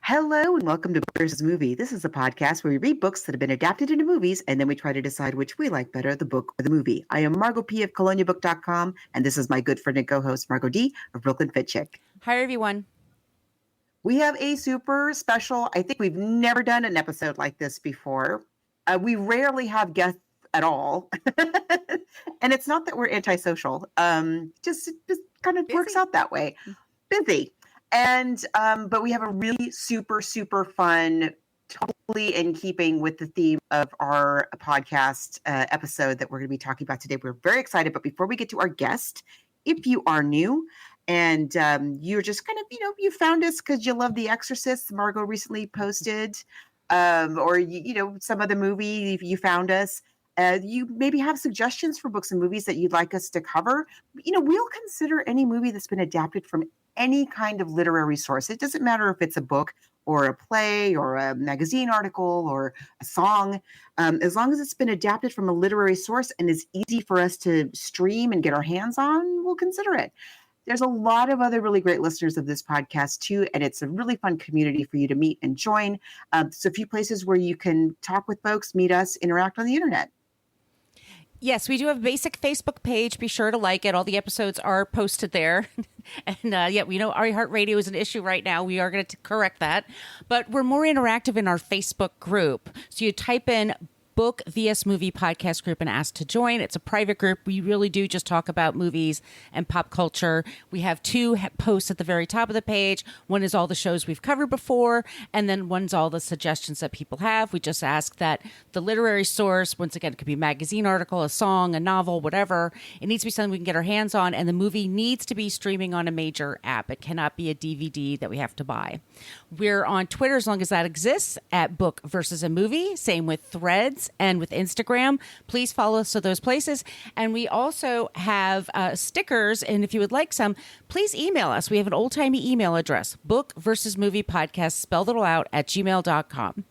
Hello and welcome to Book versus Movie. This is a podcast where we read books that have been adapted into movies and then we try to decide which we like better, the book or the movie. I am Margot P. of coloniabook.com and this is my good friend and co-host Margot D. of Brooklyn Fit Chick. Hi, everyone. We have a super special, I think we've never done an episode like this before. We rarely have guests at all. And it's not that we're antisocial. Just kind of works out that way. Busy. And but we have a really super fun, totally in keeping with the theme of our podcast episode that we're going to be talking about today. We're very excited. But before we get to our guest, if you are new and you're just kind of, you found us because you love The Exorcist, Margot recently posted, or some other movie, if you found us. You maybe have suggestions for books and movies that you'd like us to cover. We'll consider any movie that's been adapted from any kind of literary source. It doesn't matter if it's a book or a play or a magazine article or a song. As long as it's been adapted from a literary source and is easy for us to stream and get our hands on, we'll consider it. There's a lot of other really great listeners of this podcast too, and it's a really fun community for you to meet and join. So a few places where you can talk with folks, meet us, interact on the internet. Yes, we do have a basic Facebook page. Be sure to like it. All the episodes are posted there. And we know iHeartRadio is an issue right now. We are going to correct that. But we're more interactive in our Facebook group. So you type in Book vs. Movie Podcast Group and ask to join. It's a private group. We really do just talk about movies and pop culture. We have two posts at the very top of the page. One is all the shows we've covered before, and then one's all the suggestions that people have. We just ask that the literary source, once again, it could be a magazine article, a song, a novel, whatever. It needs to be something we can get our hands on, and the movie needs to be streaming on a major app. It cannot be a DVD that we have to buy. We're on Twitter as long as that exists at Book versus a Movie. Same with Threads and with Instagram. Please follow us to those places. And we also have stickers. And if you would like some, please email us. We have an old-timey email address, Book versus Movie Podcast, spelled it all out, @gmail.com.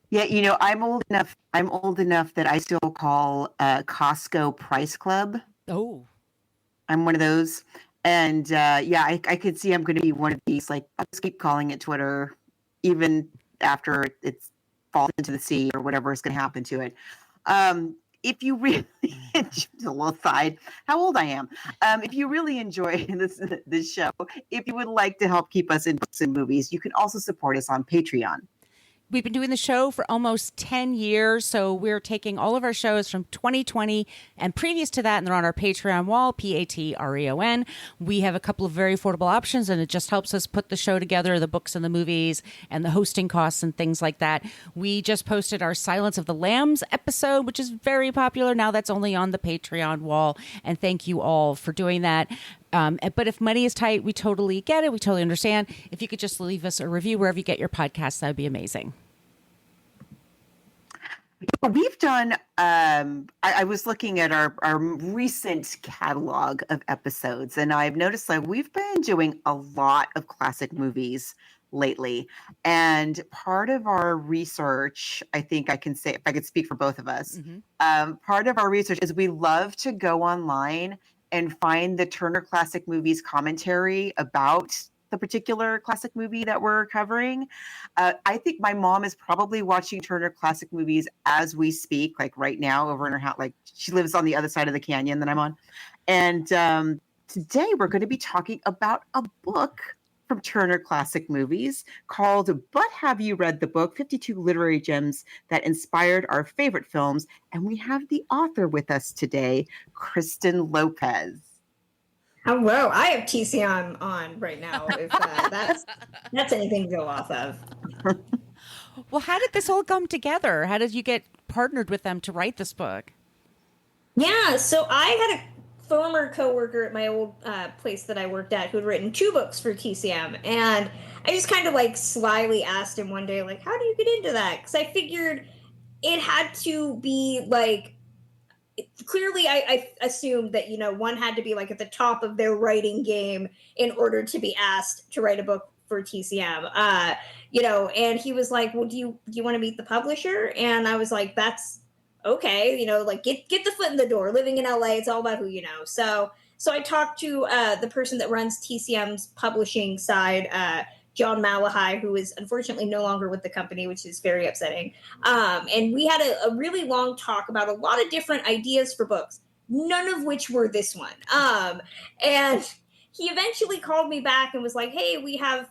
Yeah, I'm old enough that I still call Costco Price Club. Oh. I'm one of those. And I could see I'm going to be one of these. Like, I'll just keep calling it Twitter, even after it's falls into the sea or whatever is going to happen to it. If you really, just a little side, how old I am. If you really enjoy this show, if you would like to help keep us in books and movies, you can also support us on Patreon. We've been doing the show for almost 10 years, so we're taking all of our shows from 2020 and previous to that, and they're on our Patreon wall, Patreon. We have a couple of very affordable options, and it just helps us put the show together, the books and the movies, and the hosting costs and things like that. We just posted our Silence of the Lambs episode, which is very popular. Now that's only on the Patreon wall, and thank you all for doing that. But if money is tight, we totally get it. We totally understand. If you could just leave us a review wherever you get your podcasts, that would be amazing. We've done, I was looking at our recent catalog of episodes, and I've noticed that we've been doing a lot of classic movies lately. And part of our research, I think I can say, if I could speak for both of us, part of our research is we love to go online and find the Turner Classic Movies commentary about the particular classic movie that we're covering. I think my mom is probably watching Turner Classic Movies as we speak, like right now over in her house. Like, she lives on the other side of the canyon that I'm on. And today we're going to be talking about a book from Turner Classic Movies called But Have You Read the Book? 52 Literary Gems That Inspired Our Favorite Films. And we have the author with us today, Kristen Lopez. Hello, I have TCM on right now, if that's anything to go off of. Well, how did this all come together? How did you get partnered with them to write this book? Yeah, so I had a former coworker at my old place that I worked at who had written 2 books for TCM, and I just kind of like slyly asked him one day, like, how do you get into that? Because I figured it had to be like, clearly I assumed that, one had to be like at the top of their writing game in order to be asked to write a book for TCM. And he was like, well, do you want to meet the publisher? And I was like, that's okay. Like get the foot in the door. Living in LA, it's all about who you know. So I talked to the person that runs TCM's publishing side, John Malahai, who is unfortunately no longer with the company, which is very upsetting. And we had a really long talk about a lot of different ideas for books, none of which were this one. And he eventually called me back and was like, hey, we have,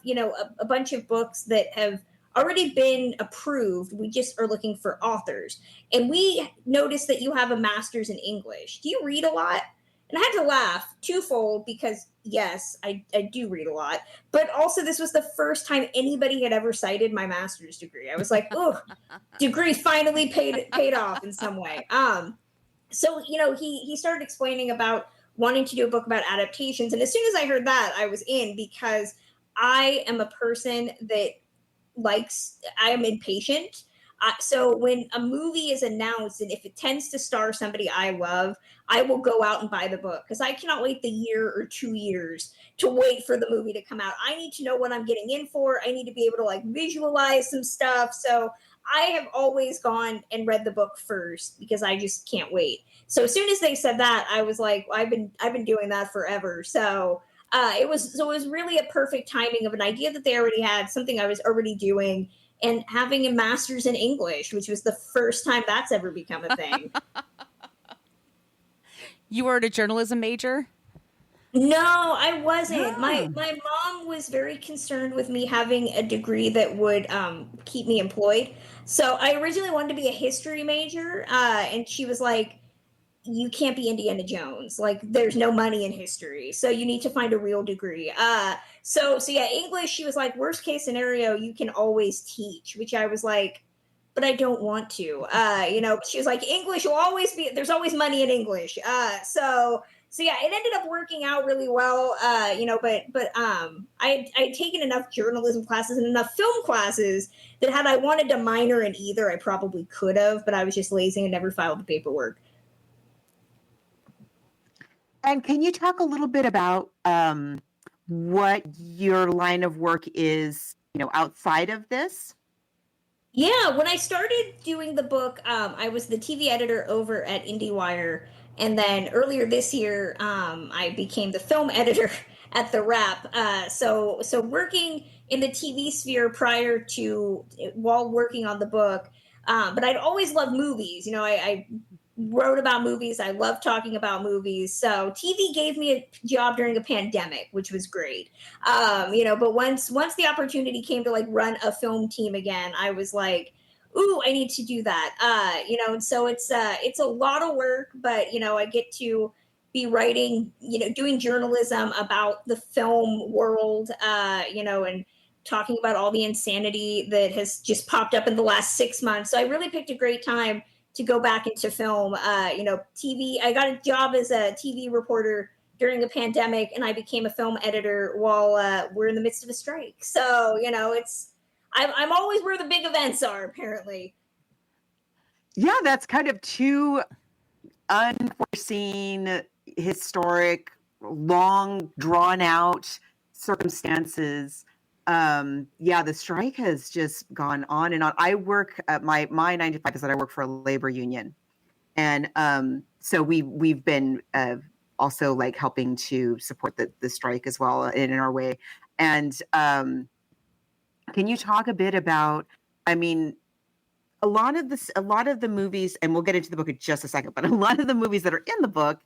a bunch of books that have already been approved. We just are looking for authors. And we noticed that you have a master's in English. Do you read a lot? And I had to laugh twofold because, yes, I do read a lot. But also, this was the first time anybody had ever cited my master's degree. I was like, oh, degree finally paid off in some way. So, he started explaining about wanting to do a book about adaptations. And as soon as I heard that, I was in, because I am a person that I am impatient. So when a movie is announced, and if it tends to star somebody I love, I will go out and buy the book, because I cannot wait the year or 2 years to wait for the movie to come out. I need to know what I'm getting in for. I need to be able to visualize some stuff. So I have always gone and read the book first, because I just can't wait. So as soon as they said that, I was like, well, I've been doing that forever. So it was really a perfect timing of an idea that they already had, something I was already doing, and having a master's in English, which was the first time that's ever become a thing. You were a journalism major? No, I wasn't. Yeah. My mom was very concerned with me having a degree that would keep me employed. So I originally wanted to be a history major, and she was like, you can't be Indiana Jones. There's no money in history. So you need to find a real degree. So yeah, English, she was like, worst case scenario, you can always teach, which I was like, but I don't want to. She was like, English will always be, there's always money in English. So yeah, it ended up working out really well. But I had taken enough journalism classes and enough film classes that had I wanted to minor in either, I probably could have, but I was just lazy and never filed the paperwork. And can you talk a little bit about what your line of work is, outside of this? Yeah, when I started doing the book, I was the TV editor over at IndieWire, and then earlier this year, I became the film editor at The Wrap. So working in the TV sphere while working on the book, but I'd always loved movies. I wrote about movies. I love talking about movies. So TV gave me a job during a pandemic, which was great. But once the opportunity came to run a film team again, I was like, ooh, I need to do that. And so it's a lot of work, but I get to be writing, doing journalism about the film world, and talking about all the insanity that has just popped up in the last 6 months. So I really picked a great time to go back into film. TV, I got a job as a TV reporter during a pandemic, and I became a film editor while we're in the midst of a strike. So, I'm always where the big events are, apparently. Yeah, that's kind of two unforeseen, historic, long drawn out circumstances. The strike has just gone on and on. I work at my 9 to 5 is that I work for a labor union, and so we've been also helping to support the strike as well in our way. And can you talk a bit about? I mean, a lot of the movies, and we'll get into the book in just a second, but a lot of the movies that are in the book,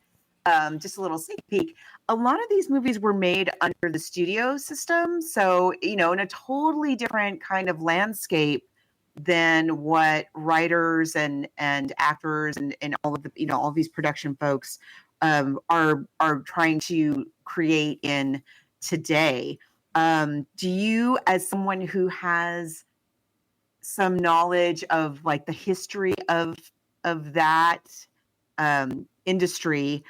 just a little sneak peek, a lot of these movies were made under the studio system. So, in a totally different kind of landscape than what writers and actors and all of the, all of these production folks are trying to create in today. Do you, as someone who has some knowledge of the history of that industry,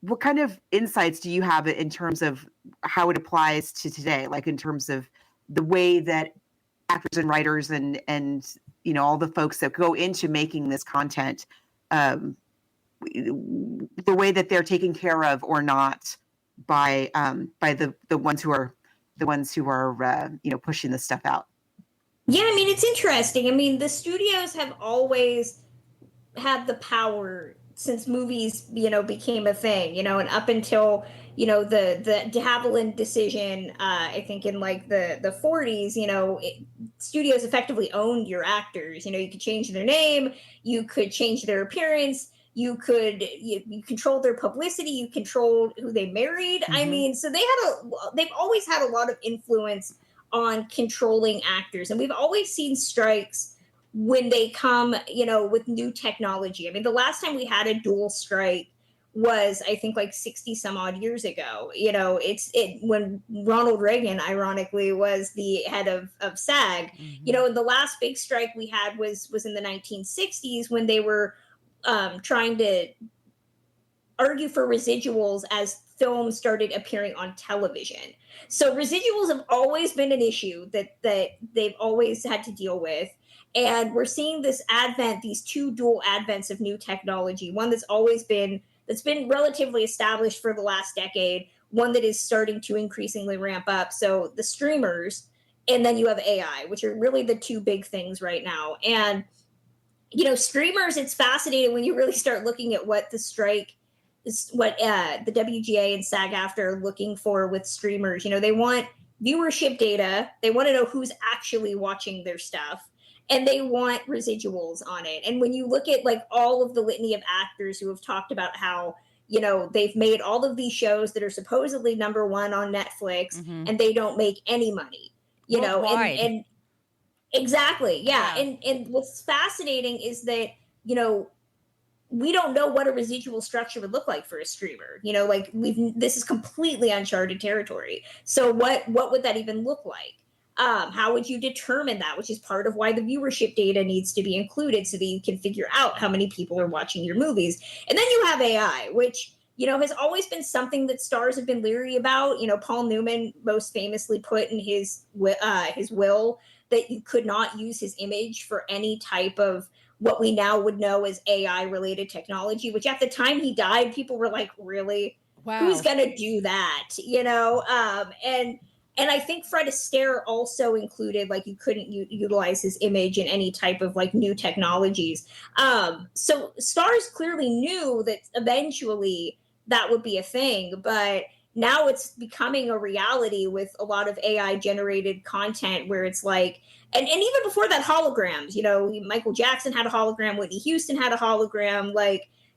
what kind of insights do you have in terms of how it applies to today, in terms of the way that actors and writers and all the folks that go into making this content, the way that they're taken care of or not by the ones who are pushing this stuff out? Yeah, I mean, it's interesting. I mean, the studios have always had the power since movies, became a thing, and up until, the de Havilland decision, I think in like the 40s, studios effectively owned your actors. You could change their name, you could change their appearance, you controlled their publicity, you controlled who they married. I mean, so they've always had a lot of influence on controlling actors, and we've always seen strikes when they come, with new technology. I mean, the last time we had a dual strike was, I think, like 60 some odd years ago. When Ronald Reagan, ironically, was the head of SAG. And the last big strike we had was in the 1960s, when they were trying to argue for residuals as films started appearing on television. So residuals have always been an issue that they've always had to deal with. And we're seeing these two dual advents of new technology. One that's been relatively established for the last decade, one that is starting to increasingly ramp up. So the streamers, and then you have AI, which are really the two big things right now. And, streamers, it's fascinating when you really start looking at what the strike is, what the WGA and SAG-AFTRA are looking for with streamers. They want viewership data. They want to know who's actually watching their stuff, and they want residuals on it. And when you look at like all of the litany of actors who have talked about how, they've made all of these shows that are supposedly number one on Netflix, and they don't make any money, and exactly. Yeah. And what's fascinating is that, we don't know what a residual structure would look like for a streamer. This is completely uncharted territory. So what would that even look like? How would you determine that? Which is part of why the viewership data needs to be included, so that you can figure out how many people are watching your movies. And then you have AI, which, has always been something that stars have been leery about. Paul Newman most famously put in his will that you could not use his image for any type of what we now would know as AI related technology, which at the time he died, people were like, really? Wow. Who's going to do that? And I think Fred Astaire also included, like, you couldn't utilize his image in any type of like new technologies. So stars clearly knew that eventually that would be a thing, but now it's becoming a reality with a lot of AI generated content where it's like, and even before that, holograms, Michael Jackson had a hologram, Whitney Houston had a hologram.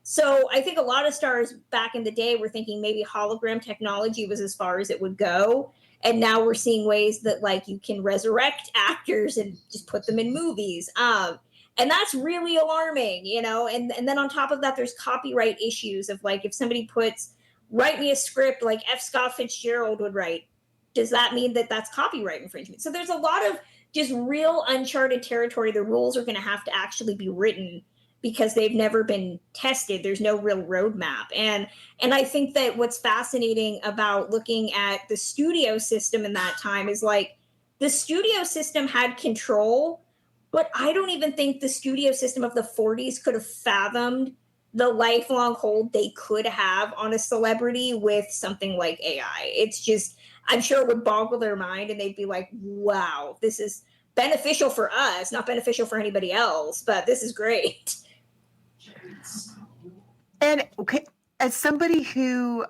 So I think a lot of stars back in the day were thinking maybe hologram technology was as far as it would go. And now we're seeing ways that like you can resurrect actors and just put them in movies. And that's really alarming, and then on top of that, there's copyright issues of like, if somebody write me a script like F. Scott Fitzgerald would write, does that mean that that's copyright infringement? So there's a lot of just real uncharted territory. The rules are going to have to actually be written because they've never been tested. There's no real roadmap. And I think that what's fascinating about looking at the studio system in that time is like, the studio system had control, but I don't even think the studio system of the 40s could have fathomed the lifelong hold they could have on a celebrity with something like AI. It's just, I'm sure it would boggle their mind, and they'd be like, wow, this is beneficial for us, not beneficial for anybody else, but this is great. And okay, as somebody who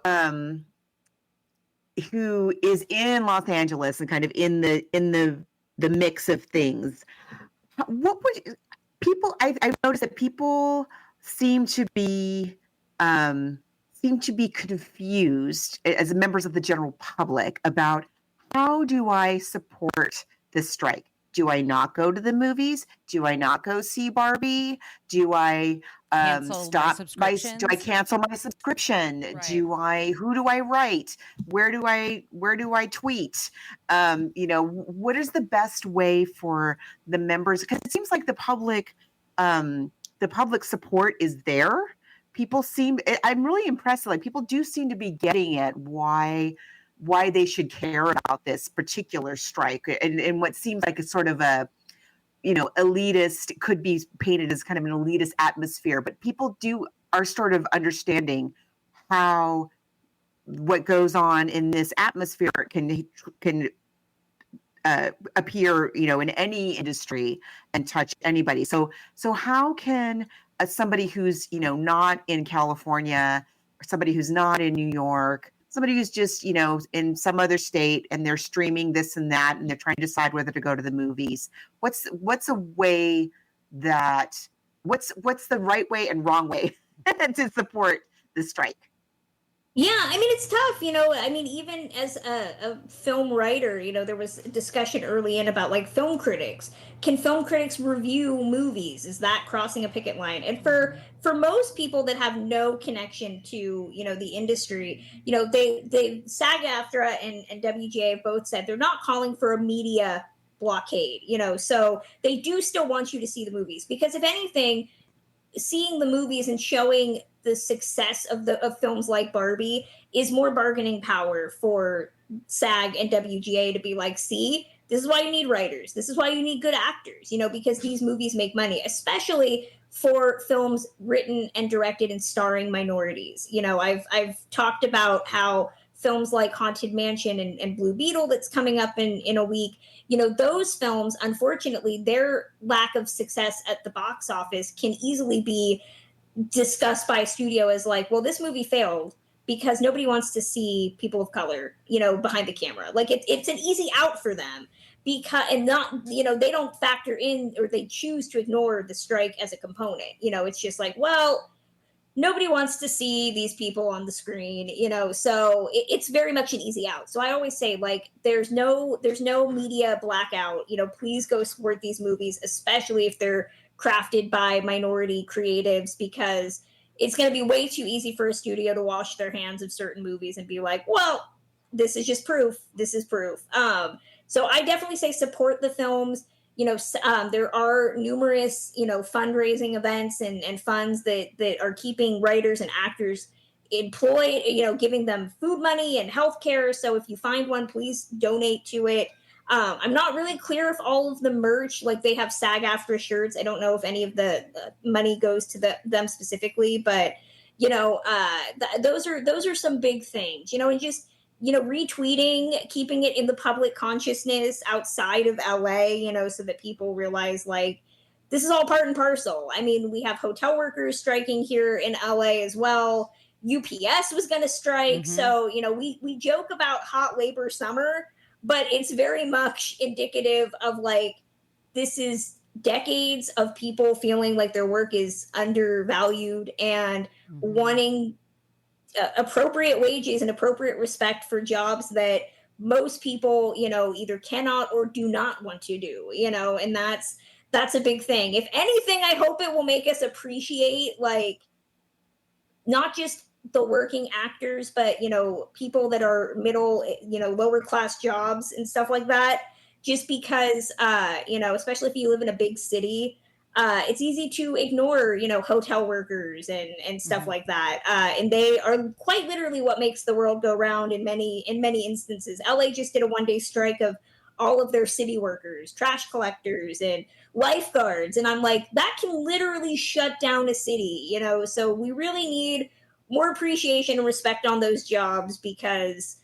is in Los Angeles and kind of in the mix of things, what would people? I've noticed that people seem to be confused as members of the general public about, how do I support this strike? Do I not go to the movies? Do I not go see Barbie? Do I do I cancel my subscription? Right. Who do I write? Where do I tweet? What is the best way for the members? Because it seems like the public support is there. I'm really impressed. Like, people do seem to be getting it, why they should care about this particular strike, and what seems like a sort of a, elitist, could be painted as kind of an elitist atmosphere, but people are sort of understanding how what goes on in this atmosphere can appear, in any industry and touch anybody. So how can somebody who's, not in California, or somebody who's not in New York, somebody who's just, in some other state, and they're streaming this and that, and they're trying to decide whether to go to the movies. What's a way that what's the right way and wrong way to support the strike? Yeah, I mean, it's tough, I mean, even as a film writer, there was a discussion early in about like film critics. Can film critics review movies? Is that crossing a picket line? And for most people that have no connection to, the industry, they SAG-AFTRA and WGA both said they're not calling for a media blockade, so they do still want you to see the movies, because if anything, seeing the movies and showing the success of films like Barbie is more bargaining power for SAG and WGA to be like, see, this is why you need writers. This is why you need good actors, because these movies make money, especially for films written and directed and starring minorities. I've talked about how films like Haunted Mansion and Blue Beetle that's coming up in a week, those films, unfortunately, their lack of success at the box office can easily be discussed by a studio as like, well, this movie failed because nobody wants to see people of color, behind the camera. Like it's an easy out for them, because, and not, they don't factor in, or they choose to ignore the strike as a component. It's just like, well, nobody wants to see these people on the screen, so it's very much an easy out. So I always say, like, there's no media blackout, please go support these movies, especially if they're crafted by minority creatives, because it's going to be way too easy for a studio to wash their hands of certain movies and be like, well, this is just proof. This is proof. So I definitely say support the films. There are numerous, fundraising events and funds that are keeping writers and actors employed, giving them food money and healthcare. So if you find one, please donate to it. I'm not really clear if all of the merch, like they have SAG-AFTRA shirts. I don't know if any of the money goes to them specifically, but those are some big things, and just, retweeting, keeping it in the public consciousness outside of LA, so that people realize, like, this is all part and parcel. I mean, we have hotel workers striking here in LA as well. UPS was going to strike. Mm-hmm. So, we joke about hot labor summer, but it's very much indicative of, like, this is decades of people feeling like their work is undervalued and wanting appropriate wages and appropriate respect for jobs that most people, either cannot or do not want to do, and that's a big thing. If anything, I hope it will make us appreciate, like, not just the working actors, but, people that are middle, lower class jobs and stuff like that, just because, especially if you live in a big city, it's easy to ignore, hotel workers and stuff like that. And they are quite literally what makes the world go round in many instances. LA just did a one-day strike of all of their city workers, trash collectors, and lifeguards. And I'm like, that can literally shut down a city, so we really need more appreciation and respect on those jobs, because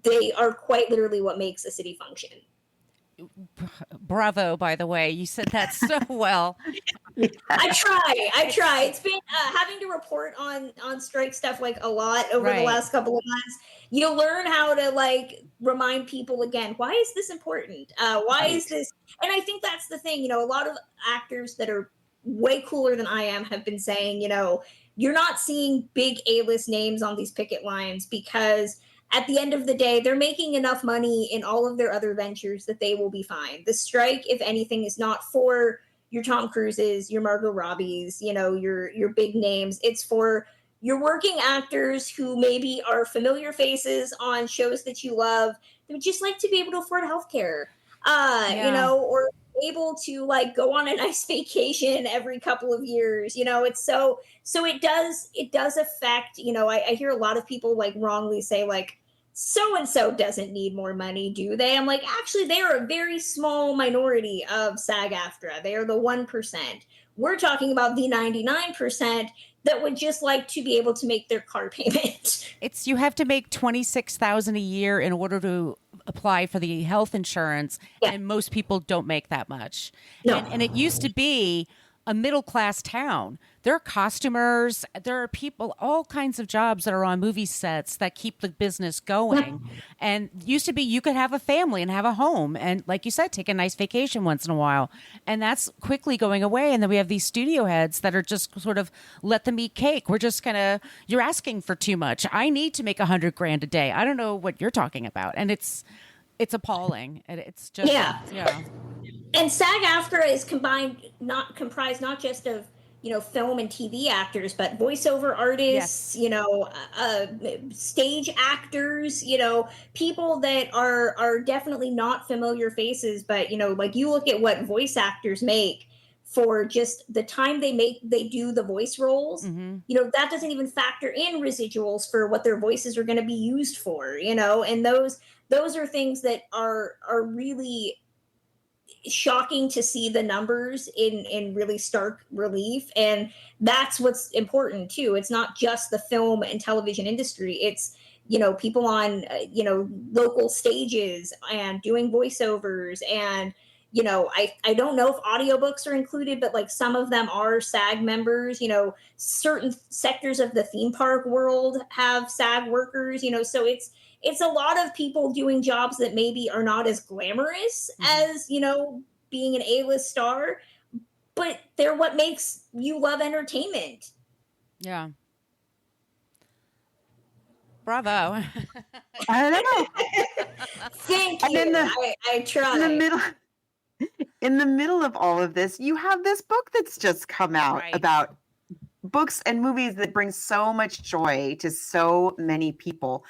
they are quite literally what makes a city function. Bravo, by the way. You said that so well. I try. It's been having to report on strike stuff, like, a lot over the last couple of months. You learn how to, like, remind people again, why is this important? Why is this? And I think that's the thing, a lot of actors that are way cooler than I am have been saying, you're not seeing big A-list names on these picket lines because at the end of the day, they're making enough money in all of their other ventures that they will be fine. The strike, if anything, is not for your Tom Cruises, your Margot Robbies, your big names. It's for your working actors who maybe are familiar faces on shows that you love. They would just like to be able to afford healthcare, or able to, like, go on a nice vacation every couple of years. It's so it does affect, I hear a lot of people, like, wrongly say, like, so-and-so doesn't need more money, do they? I'm like, actually, they are a very small minority of SAG-AFTRA. They are the 1%. We're talking about the 99% that would just like to be able to make their car payment. You have to make $26,000 a year in order to apply for the health insurance, and most people don't make that much. No. And it used to be a middle class town. There are costumers, there are people, all kinds of jobs that are on movie sets that keep the business going. And used to be you could have a family and have a home and, like you said, take a nice vacation once in a while. And that's quickly going away. And then we have these studio heads that are just sort of let them eat cake. We're just gonna, you're asking for too much. I need to make $100,000 a day. I don't know what you're talking about. And it's appalling. And it's just yeah. And SAG-AFTRA is comprised not just of film and TV actors, but voiceover artists, stage actors, people that are definitely not familiar faces, but like you look at what voice actors make for just the time they do the voice roles, that doesn't even factor in residuals for what their voices are going to be used for, and those are things that are really shocking to see the numbers in really stark relief. And that's what's important too. It's not just the film and television industry. It's, people on, local stages and doing voiceovers. And, I don't know if audiobooks are included, but like some of them are SAG members, certain sectors of the theme park world have SAG workers, so it's a lot of people doing jobs that maybe are not as glamorous as, being an A-list star, but they're what makes you love entertainment. Yeah. Bravo. I don't know. Thank you. I try. In the middle of all of this, you have this book that's just come out about books and movies that bring so much joy to so many people.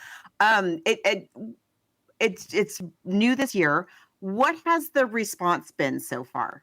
It's new this year. What has the response been so far?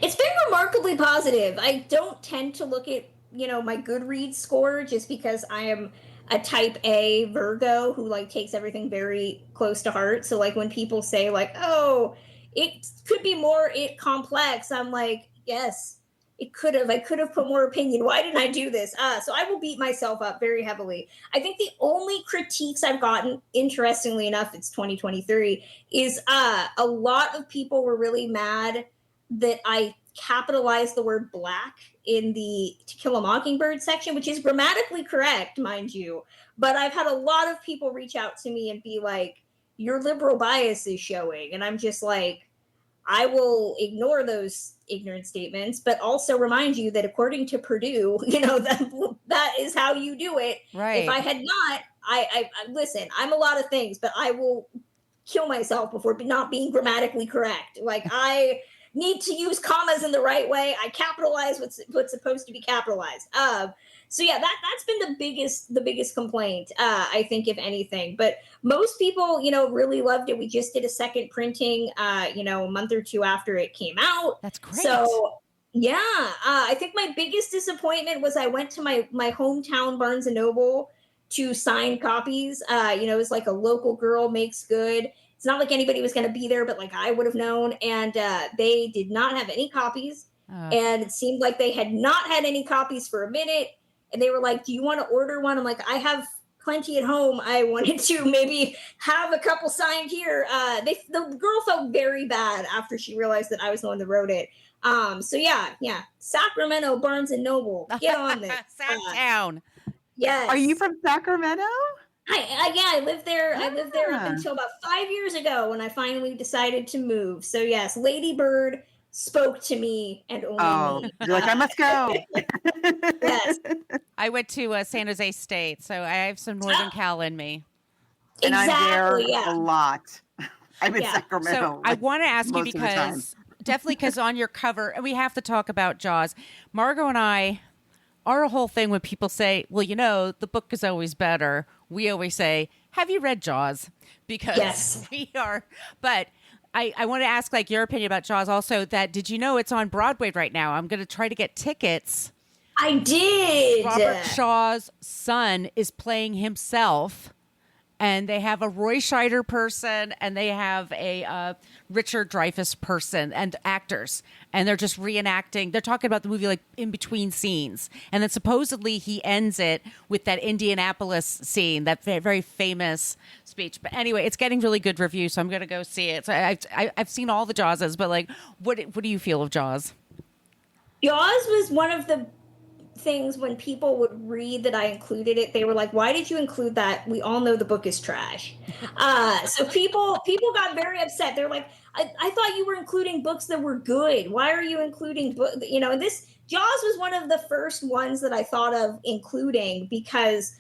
It's been remarkably positive. I don't tend to look at, my Goodreads score just because I am a type A Virgo who takes everything very close to heart. So when people say oh, it could be more complex, I'm like, yes, it could have. I could have put more opinion. Why didn't I do this? So I will beat myself up very heavily. I think the only critiques I've gotten, interestingly enough, it's 2023, is a lot of people were really mad that I capitalized the word black in the To Kill a Mockingbird section, which is grammatically correct, mind you. But I've had a lot of people reach out to me and be like, your liberal bias is showing. And I'm just like, I will ignore those ignorant statements, but also remind you that according to Purdue, that is how you do it. Right. If I had not, I listen, I'm a lot of things, but I will kill myself before not being grammatically correct. I need to use commas in the right way. I capitalize what's supposed to be capitalized. So yeah, that's been the biggest complaint, I think, if anything. But most people, really loved it. We just did a second printing, a month or two after it came out. That's great. So yeah, I think my biggest disappointment was I went to my hometown Barnes and Noble to sign copies. It was like a local girl makes good. It's not like anybody was going to be there, but I would have known. And they did not have any copies. And it seemed like they had not had any copies for a minute. And they were like, do you want to order one? I'm like, I have plenty at home. I wanted to maybe have a couple signed here. The girl felt very bad after she realized that I was the one that wrote it. So yeah. Sacramento, Barnes and Noble, get on this. Sacktown. Yes. Are you from Sacramento? I lived there. I lived there up until about 5 years ago when I finally decided to move. So yes, Lady Bird spoke to me and only me. You're like, I must go. Yes. I went to San Jose State, so I have some Northern Cal in me. And Exactly, I'm there a lot. I'm in Sacramento. So I want to ask you because on your cover, and we have to talk about Jaws. Margot and I, our whole thing when people say, well, the book is always better, we always say, have you read Jaws? Because we are, but I want to ask your opinion about Jaws also. That did you know it's on Broadway right now? I'm going to try to get tickets. I did. Robert Shaw's son is playing himself, and they have a Roy Scheider person, and they have a Richard Dreyfuss person, and actors, and they're just reenacting. They're talking about the movie in between scenes, and then supposedly he ends it with that Indianapolis scene, that very famous speech. But anyway, it's getting really good reviews, so I'm going to go see it. So I've seen all the Jawses, but what do you feel of Jaws? Jaws was one of the things when people would read that I included it, they were like, "Why did you include that? We all know the book is trash." So people got very upset. They're like, I thought you were including books that were good. Why are you including book? You know, this Jaws was one of the first ones that I thought of including because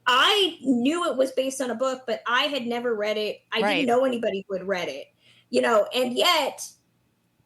I knew it was based on a book, but I had never read it. I didn't Right. know anybody who had read it, you know, and yet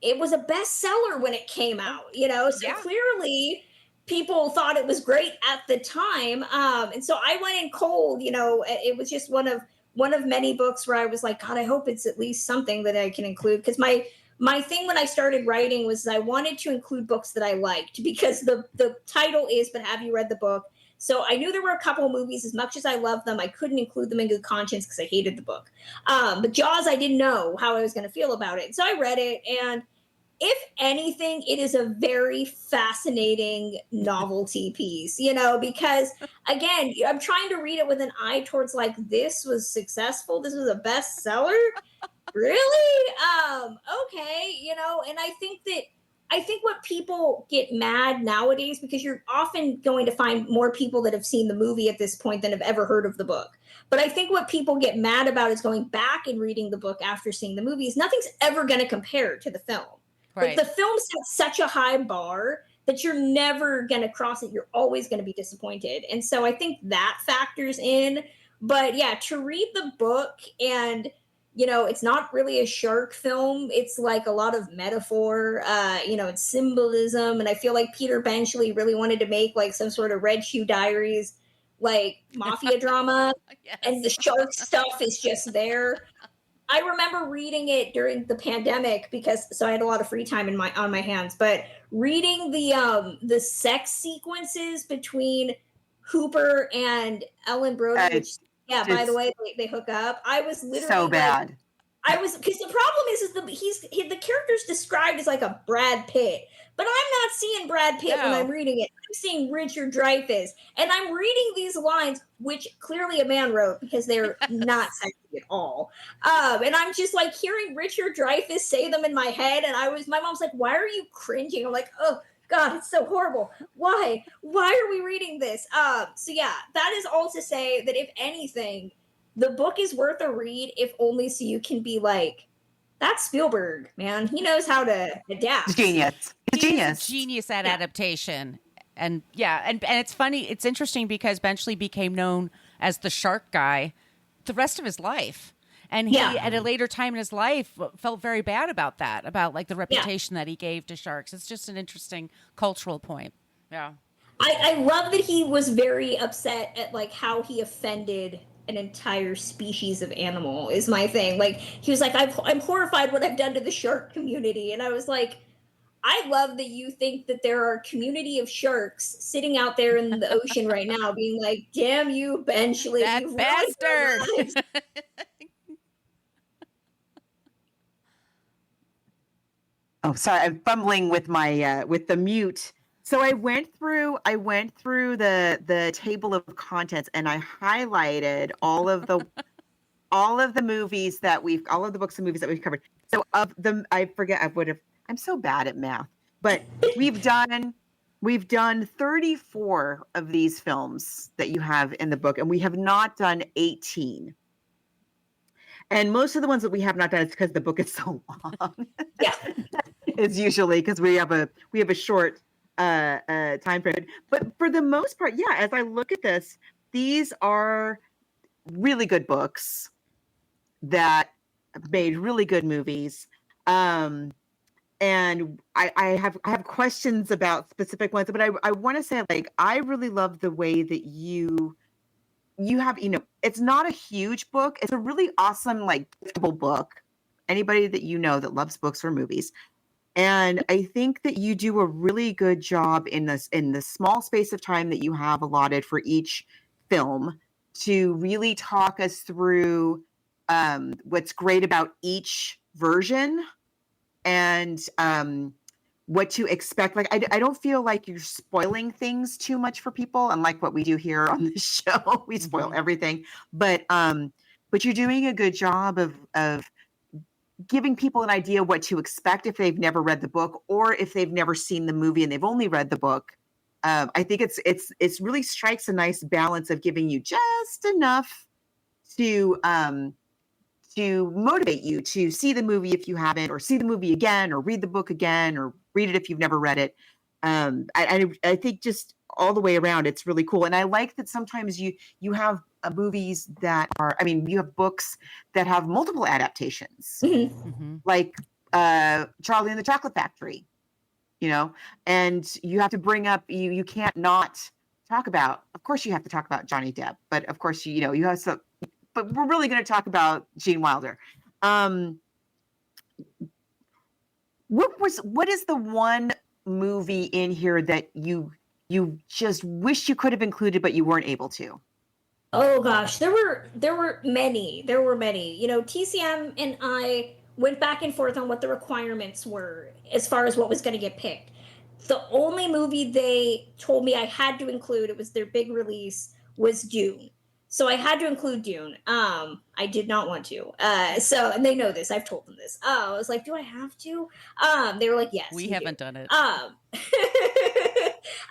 it was a bestseller when it came out, you know, so Yeah. clearly people thought it was great at the time. And so I went in cold, you know, it was just one of many books where I was like, God, I hope it's at least something that I can include. Because my thing when I started writing was I wanted to include books that I liked because the title is But Have You Read the Book? So I knew there were a couple of movies. As much as I loved them, I couldn't include them in good conscience because I hated the book. But Jaws, I didn't know how I was going to feel about it. So I read it, and if anything, it is a very fascinating novelty piece, you know, because again, I'm trying to read it with an eye towards like, this was successful, this was a bestseller. Really? Okay, you know, and I think what people get mad nowadays, because you're often going to find more people that have seen the movie at this point than have ever heard of the book. But I think what people get mad about is going back and reading the book after seeing the movies. Nothing's ever going to compare to the film. Like Right. the film set such a high bar that you're never going to cross it. You're always going to be disappointed. And so I think that factors in. But yeah, to read the book and you know, it's not really a shark film. It's like a lot of metaphor, you know, it's symbolism. And I feel like Peter Benchley really wanted to make like some sort of Red Shoe Diaries, like mafia drama. And the Yes. shark stuff is just there. I remember reading it during the pandemic because so I had a lot of free time in my on my hands, but reading the sex sequences between Hooper and Ellen Brody, Uh, which yeah, by the just way, they hook up. I was so literally like, bad. I was because the problem is the character's described as like a Brad Pitt, but I'm not seeing Brad Pitt when I'm No. reading it. I'm seeing Richard Dreyfuss, and I'm reading these lines, which clearly a man wrote because they're not Yes. sexy at all. And I'm just like hearing Richard Dreyfuss say them in my head, and my mom's like, "Why are you cringing?" I'm like, "Oh." God, it's so horrible. Why? Why are we reading this? So yeah, that is all to say that if anything, the book is worth a read, if only so you can be like, that's Spielberg, man. He knows how to It's adapt. genius. It's He is a genius. genius at Yeah. adaptation. And yeah, and it's funny, it's interesting because Benchley became known as the shark guy the rest of his life. And he, Yeah. at a later time in his life, felt very bad about that, about like the Yeah. reputation that he gave to sharks. It's just an interesting cultural point. Yeah. I love that he was very upset at like how he offended an entire species of animal is my thing. Like he was like, I'm horrified what I've done to the shark community. And I was like, I love that you think that there are a community of sharks sitting out there in the ocean right now being like, damn you, Benchley, That you've ruined their bastard. lives. Oh, sorry, I'm fumbling with my with the mute. So I went through the table of contents and I highlighted all of the movies that all of the books and movies that we've covered. So of them, I forget, I'm so bad at math, but we've done 34 of these films that you have in the book, and we have not done 18. And most of the ones that we have not done is because the book is so long. Yeah. It's usually because we have a short time frame. But for the most part, yeah, as I look at this, these are really good books that made really good movies. And I have questions about specific ones, but I want to say, like, I really love the way that you have, it's not a huge book. It's a really awesome, like, giftable book. Anybody that you know that loves books or movies. And I think that you do a really good job in the small space of time that you have allotted for each film to really talk us through what's great about each version and what to expect. Like, I don't feel like you're spoiling things too much for people, unlike what we do here on the show. We spoil everything, but you're doing a good job of giving people an idea what to expect if they've never read the book or if they've never seen the movie and they've only read the book. I think it's really strikes a nice balance of giving you just enough to motivate you to see the movie if you haven't, or see the movie again, or read the book again, or read it if you've never read it. I think just all the way around, it's really cool. And I like that sometimes you have movies that are, I mean, you have books that have multiple adaptations, like Charlie and the Chocolate Factory, you know, and you have to bring up, you can't not talk about, of course you have to talk about Johnny Depp, but of course, you know, you have some, but we're really going to talk about Gene Wilder. What is the one movie in here that you just wish you could have included, but you weren't able to? Oh gosh, there were many. There were many. You know, TCM and I went back and forth on what the requirements were as far as what was going to get picked. The only movie they told me I had to include, it was their big release, was Dune. So I had to include Dune. I did not want to. And they know this. I've told them this. I was like, do I have to? They were like, yes. We haven't done it. I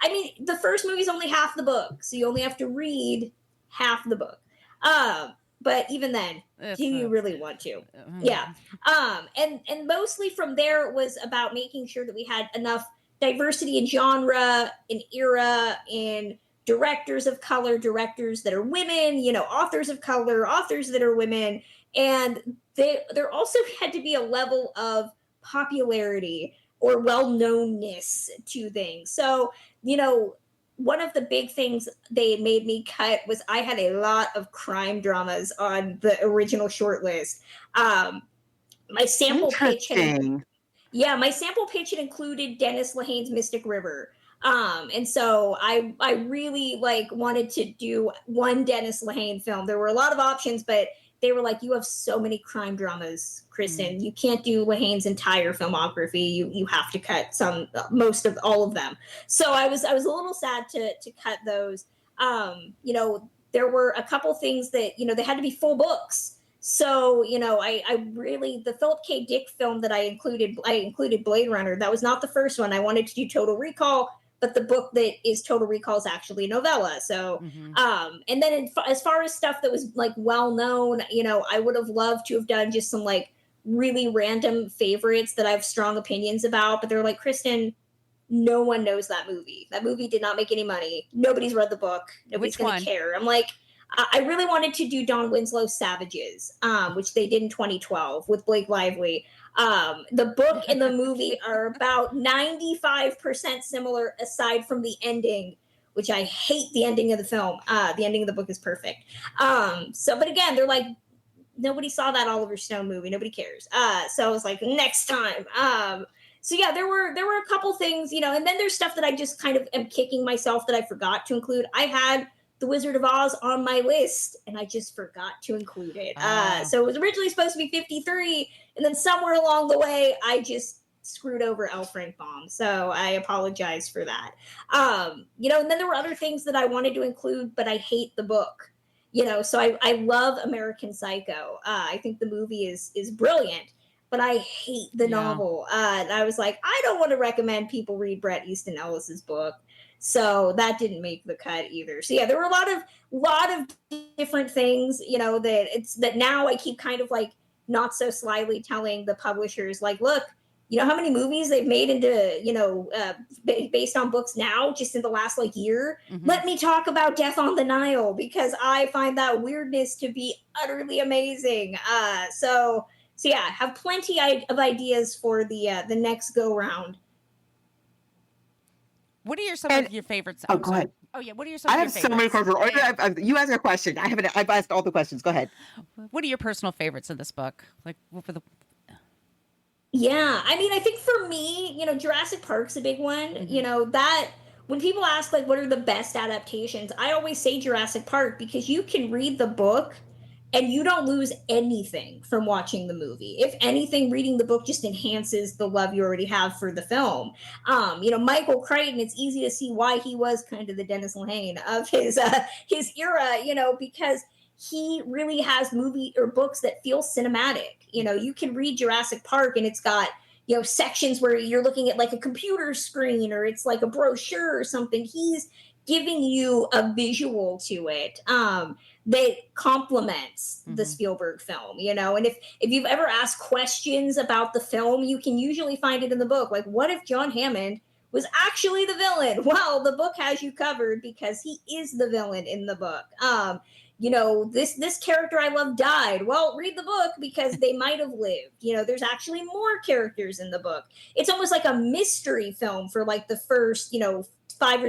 mean, the first movie's only half the book, so you only have to read half the book. But even then, do you really want to? Yeah. And mostly from there, it was about making sure that we had enough diversity in genre, in era, in directors of color, directors that are women, you know, authors of color, authors that are women. And there also had to be a level of popularity or well-knownness to things. So, you know, one of the big things they made me cut was I had a lot of crime dramas on the original shortlist. My sample pitch my sample pitch had included Dennis Lehane's Mystic River. And so I really wanted to do one Dennis Lehane film. There were a lot of options, but they were like, you have so many crime dramas, Kristen. You can't do Lehane's entire filmography. You have to cut most of all of them. So I was a little sad to cut those. You know, there were a couple things that, you know, they had to be full books. So, you know, I really, the Philip K. Dick film that I included Blade Runner. That was not the first one. I wanted to do Total Recall, but the book that is Total Recall is actually a novella. So, and then as far as stuff that was like well known, you know, I would have loved to have done just some like really random favorites that I have strong opinions about. But they're like, Kristen, no one knows that movie. That movie did not make any money. Nobody's read the book. Nobody's going to care. I'm like, I really wanted to do Don Winslow's Savages, which they did in 2012 with Blake Lively. The book and the movie are about 95% similar, aside from the ending, which I hate the ending of the film. The ending of the book is perfect. But again, they're like, nobody saw that Oliver Stone movie. Nobody cares. So I was like, next time. So yeah, there were a couple things, you know, and then there's stuff that I just kind of am kicking myself that I forgot to include. I had The Wizard of Oz on my list, and I just forgot to include it. So it was originally supposed to be 53, and then somewhere along the way, I just screwed over L. Frank Baum. So I apologize for that. You know, and then there were other things that I wanted to include, but I hate the book. You know, so I love American Psycho. I think the movie is brilliant, but I hate the novel. And I was like, I don't want to recommend people read Bret Easton Ellis's book. So that didn't make the cut either. So yeah, there were a lot of different things, you know, that now I keep kind of like not so slyly telling the publishers, like, look, you know how many movies they've made into, you know, based on books now, just in the last like year. Let me talk about Death on the Nile, because I find that weirdness to be utterly amazing. So yeah, have plenty of ideas for the next go round. What are some of your favorites? Oh, go ahead. Oh yeah, what are some of your favorites? I have so many questions. You ask a question. I've asked all the questions. Go ahead. What are your personal favorites in this book? Like, what for the? Yeah, I mean, I think for me, you know, Jurassic Park's a big one. You know, that when people ask like what are the best adaptations, I always say Jurassic Park, because you can read the book and you don't lose anything from watching the movie. If anything, reading the book just enhances the love you already have for the film. You know, Michael Crichton, it's easy to see why he was kind of the Dennis Lehane of his era, you know, because he really has movie or books that feel cinematic. You know, you can read Jurassic Park and it's got, you know, sections where you're looking at like a computer screen or it's like a brochure or something. He's giving you a visual to it that complements the Spielberg film, you know. And if you've ever asked questions about the film, you can usually find it in the book. Like, what if John Hammond was actually the villain? Well, the book has you covered because he is the villain in the book. You know, this character I love died. Well, read the book because they might have lived. You know, there's actually more characters in the book. It's almost like a mystery film for like the first, you know, five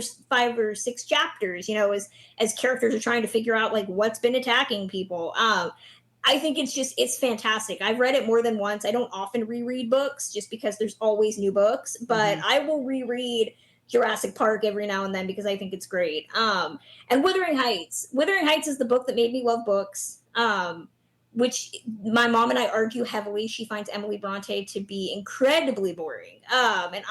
or six chapters, you know, as characters are trying to figure out like what's been attacking people. I think it's fantastic. I've read it more than once. I don't often reread books just because there's always new books, but I will reread Jurassic Park every now and then because I think it's great. And Wuthering Heights. Wuthering Heights is the book that made me love books, which my mom and I argue heavily. She finds Emily Bronte to be incredibly boring. And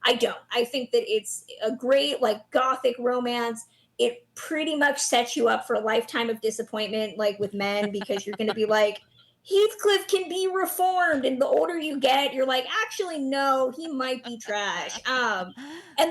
I don't. I think that it's a great like gothic romance. It pretty much sets you up for a lifetime of disappointment, like with men, because you're going to be like, Heathcliff can be reformed, and the older you get, you're like, actually, no, he might be trash. And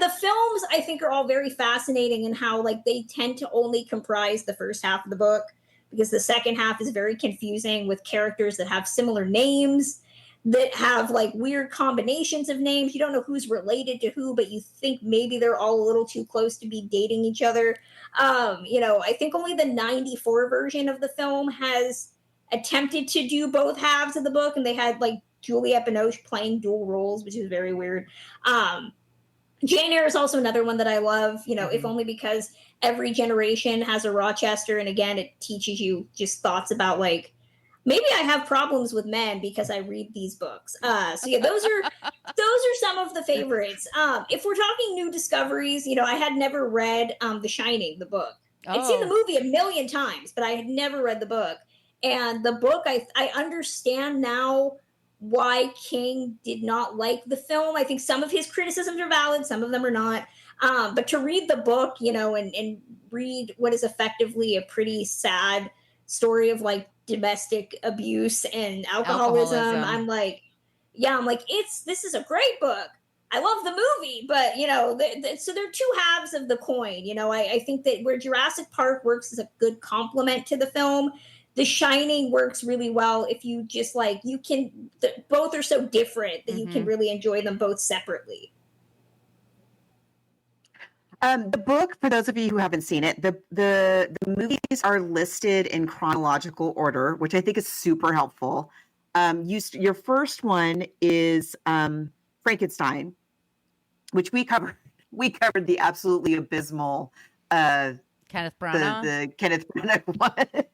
the films, I think, are all very fascinating in how like they tend to only comprise the first half of the book because the second half is very confusing with characters that have similar names, that have like weird combinations of names. You don't know who's related to who, but you think maybe they're all a little too close to be dating each other. You know, I think only the 94 version of the film has attempted to do both halves of the book, and they had like Juliette Binoche playing dual roles, which is very weird. Jane Eyre is also another one that I love, you know, if only because every generation has a Rochester, and again, it teaches you just thoughts about like, maybe I have problems with men because I read these books. So yeah, those are some of the favorites. If we're talking new discoveries, you know, I had never read The Shining, the book. I'd seen the movie a million times, but I had never read the book. And the book, I understand now why King did not like the film. I think some of his criticisms are valid, some of them are not. But to read the book, you know, and read what is effectively a pretty sad story of like domestic abuse and alcoholism. I'm like, this is a great book. I love the movie, but you know, so there are two halves of the coin. You know, I think that where Jurassic Park works as a good complement to the film, The Shining works really well if you just like, you can, both are so different that you can really enjoy them both separately. The book, for those of you who haven't seen it, the movies are listed in chronological order, which I think is super helpful. Your first one is Frankenstein, which we covered. We covered the absolutely abysmal Kenneth Branagh. The Kenneth Branagh one.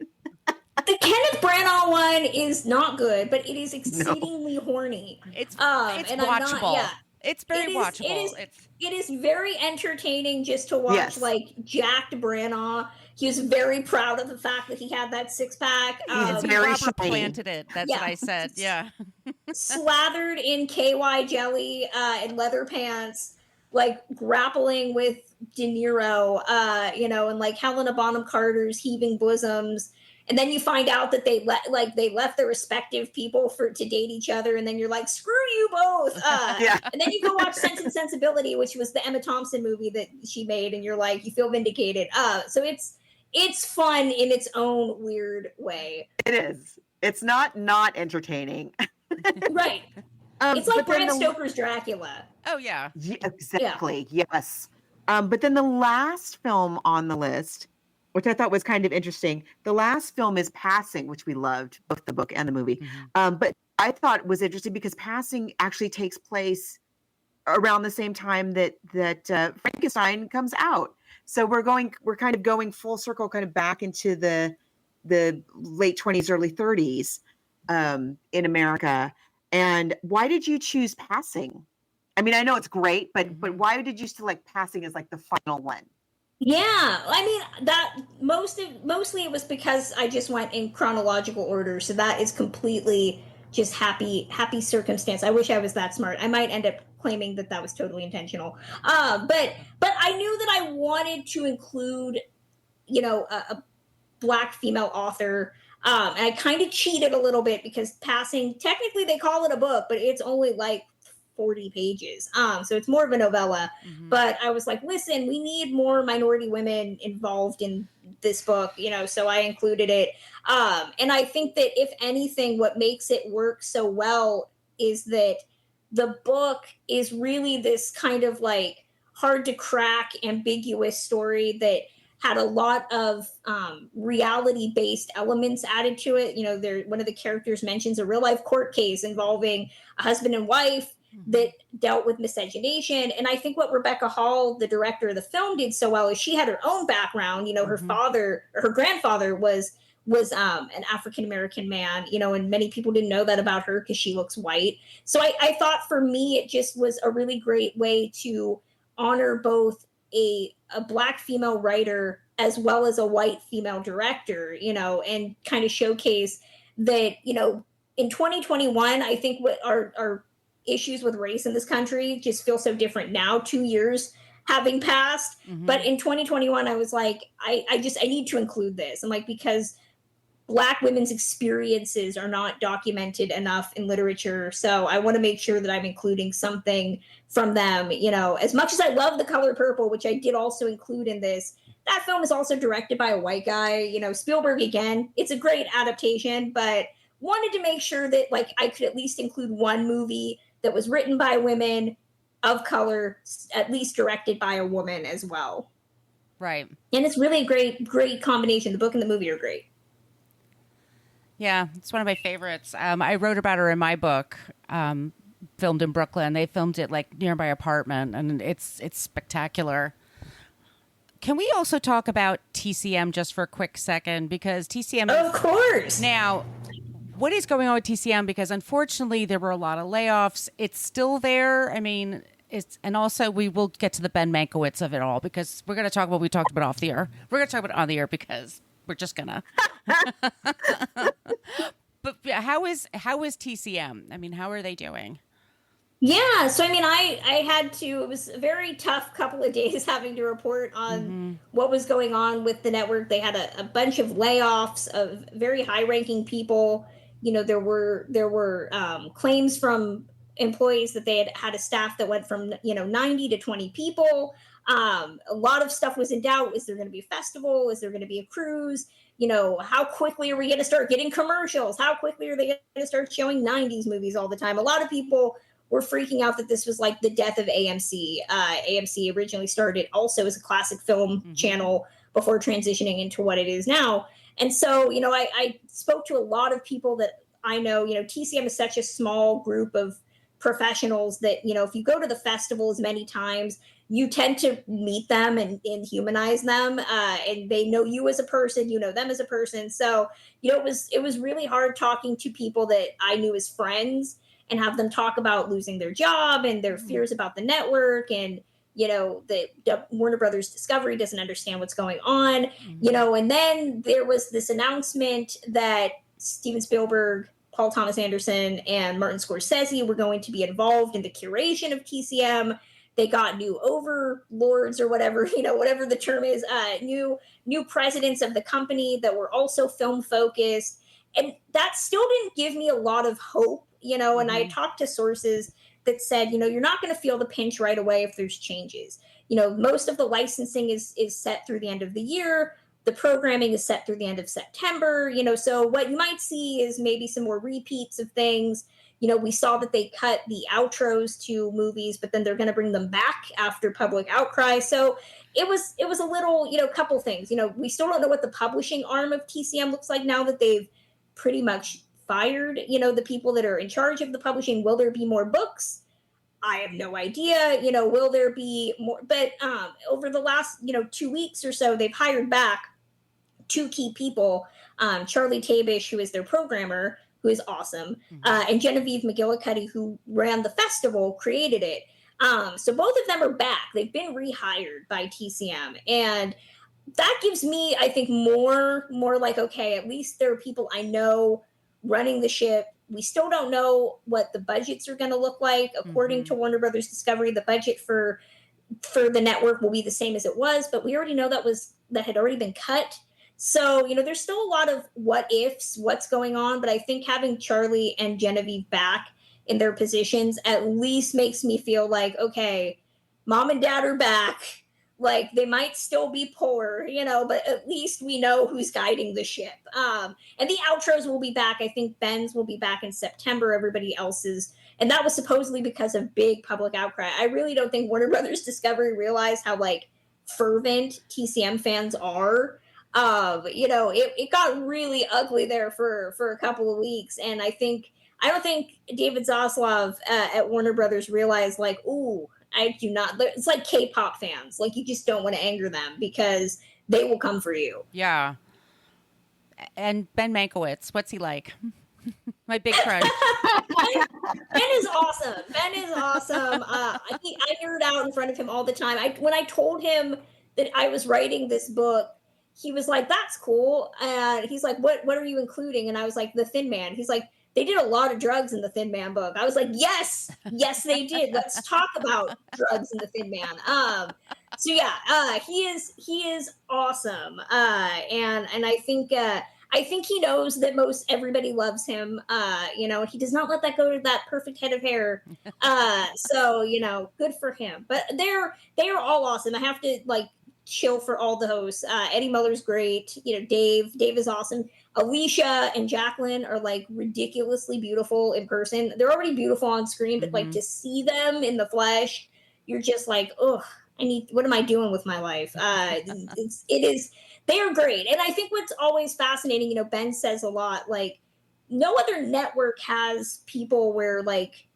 The Kenneth Branagh one is not good, but it is exceedingly horny. It's and watchable. It's very watchable. It is very entertaining just to watch like jacked Branagh. He was very proud of the fact that he had that six pack. He's very Robert shiny. planted it. That's what I said. Yeah. Slathered in KY jelly and leather pants, like grappling with De Niro, you know, and like Helena Bonham Carter's heaving bosoms. And then you find out that they left their respective people to date each other, and then you're like, screw you both. And then you go watch Sense and Sensibility, which was the Emma Thompson movie that she made, and you're like, you feel vindicated. So it's fun in its own weird way. It is. It's not entertaining. Right. It's like Bram Stoker's Dracula. Oh yeah. Exactly. Yeah. Yes. But then the last film on the list, which I thought was kind of interesting. The last film is Passing, which we loved, both the book and the movie. But I thought was interesting because Passing actually takes place around the same time that Frankenstein comes out. So we're kind of going full circle, kind of back into the late 20s, early 30s in America. And why did you choose Passing? I mean, I know it's great, but why did you select Passing as like the final one? Yeah, I mean that mostly it was because I just went in chronological order, so that is completely just happy circumstance. I wish I was that smart. I might end up claiming that was totally intentional. But I knew that I wanted to include, you know, Black female author. And I kind of cheated a little bit because passing, technically they call it a book, but it's only like 40 pages. So it's more of a novella. Mm-hmm. But I was like, listen, we need more minority women involved in this book, so I included it. And I think that if anything, what makes it work so well is that the book is really this kind of like hard to crack, ambiguous story that had a lot of reality based elements added to it. One of the characters mentions a real life court case involving a husband and wife that dealt with miscegenation. And I think what Rebecca Hall, the director of the film, did so well is she had her own background. Her father or her grandfather was an African American man, and many people didn't know that about her because she looks white. So I thought for me, it just was a really great way to honor both a Black female writer as well as a white female director, and kind of showcase that, in 2021, I think what our issues with race in this country just feel so different now, 2 years having passed. But in 2021, I was like, I need to include this. I'm like, because Black women's experiences are not documented enough in literature. So I want to make sure that I'm including something from them. As much as I love The Color Purple, which I did also include in this, that film is also directed by a white guy. Spielberg, again, it's a great adaptation, but wanted to make sure that like I could at least include one movie that was written by women of color, at least directed by a woman as well. Right. And it's really a great combination. The book and the movie are great. Yeah, it's one of my favorites. I wrote about her in my book, filmed in Brooklyn. They filmed it like near my apartment, and it's spectacular. Can we also talk about TCM just for a quick second? Because TCM... Of course! Now, what is going on with TCM? Because unfortunately, there were a lot of layoffs. It's still there. I mean, and also we will get to the Ben Mankiewicz of it all, because we're going to talk about what we talked about off the air. We're going to talk about it on the air because... we're just gonna. But how is TCM? I mean, how are they doing? Yeah, so I mean, I had to. It was a very tough couple of days having to report on what was going on with the network. They had a bunch of layoffs of very high-ranking people. There were claims from employees that they had a staff that went from 90 to 20 people. A lot of stuff was in doubt. Is there going to be a festival? Is there going to be a cruise? How quickly are we going to start getting commercials? How quickly are they going to start showing 90s movies all the time? A lot of people were freaking out that this was like the death of AMC. AMC originally started also as a classic film channel before transitioning into what it is now. And so, I spoke to a lot of people that I know. TCM is such a small group of professionals that, if you go to the festival as many times, you tend to meet them and humanize them, and they know you as a person, you know them as a person. So, it was really hard talking to people that I knew as friends and have them talk about losing their job and their fears about the network, and the Warner Brothers Discovery doesn't understand what's going on, and then there was this announcement that Steven Spielberg, Paul Thomas Anderson, and Martin Scorsese were going to be involved in the curation of TCM. They got new overlords or whatever, whatever the term is, new presidents of the company that were also film focused. And that still didn't give me a lot of hope, and I talked to sources that said, you're not going to feel the pinch right away if there's changes. Most of the licensing is set through the end of the year. The programming is set through the end of September, so what you might see is maybe some more repeats of things. We saw that they cut the outros to movies, but then they're going to bring them back after public outcry. So it was a little, couple things. We still don't know what the publishing arm of TCM looks like now that they've pretty much fired, the people that are in charge of the publishing. Will there be more books? I have no idea. Will there be more? But over the last, 2 weeks or so, they've hired back 2 key people, Charlie Tabish, who is their programmer, who is awesome, and Genevieve McGillicuddy, who ran the festival, created it. So both of them are back. They've been rehired by TCM. And that gives me, I think, more like, okay, at least there are people I know running the ship. We still don't know what the budgets are going to look like. According to Warner Brothers Discovery, the budget for the network will be the same as it was, but we already know that had already been cut. So, there's still a lot of what ifs, what's going on, but I think having Charlie and Genevieve back in their positions at least makes me feel like, okay, mom and dad are back. Like, they might still be poor, but at least we know who's guiding the ship. And the outros will be back. I think Ben's will be back in September, everybody else's. And that was supposedly because of big public outcry. I really don't think Warner Brothers Discovery realized how, like, fervent TCM fans are. It got really ugly there for a couple of weeks. And I don't think David Zaslav at Warner Brothers realized, like, ooh, I do not. It's like K-pop fans. Like, you just don't want to anger them because they will come for you. Yeah. And Ben Mankiewicz, what's he like? My big crush. Ben is awesome. Ben is awesome. I nerd out in front of him all the time. When I told him that I was writing this book, he was like, "That's cool." And he's like, "What are you including?" And I was like, "The Thin Man." He's like, "They did a lot of drugs in the Thin Man book." I was like, "Yes, they did. Let's talk about drugs in the Thin Man." So yeah, he is awesome. And I think he knows that most everybody loves him. He does not let that go to that perfect head of hair. So good for him. But they are all awesome. I have to chill for all the hosts. Eddie Muller's great. Dave is awesome. Alicia and Jacqueline are like ridiculously beautiful in person. They're already beautiful on screen, but like to see them in the flesh, you're just like, oh, what am I doing with my life? They are great. And I think what's always fascinating, Ben says a lot, like no other network has people where like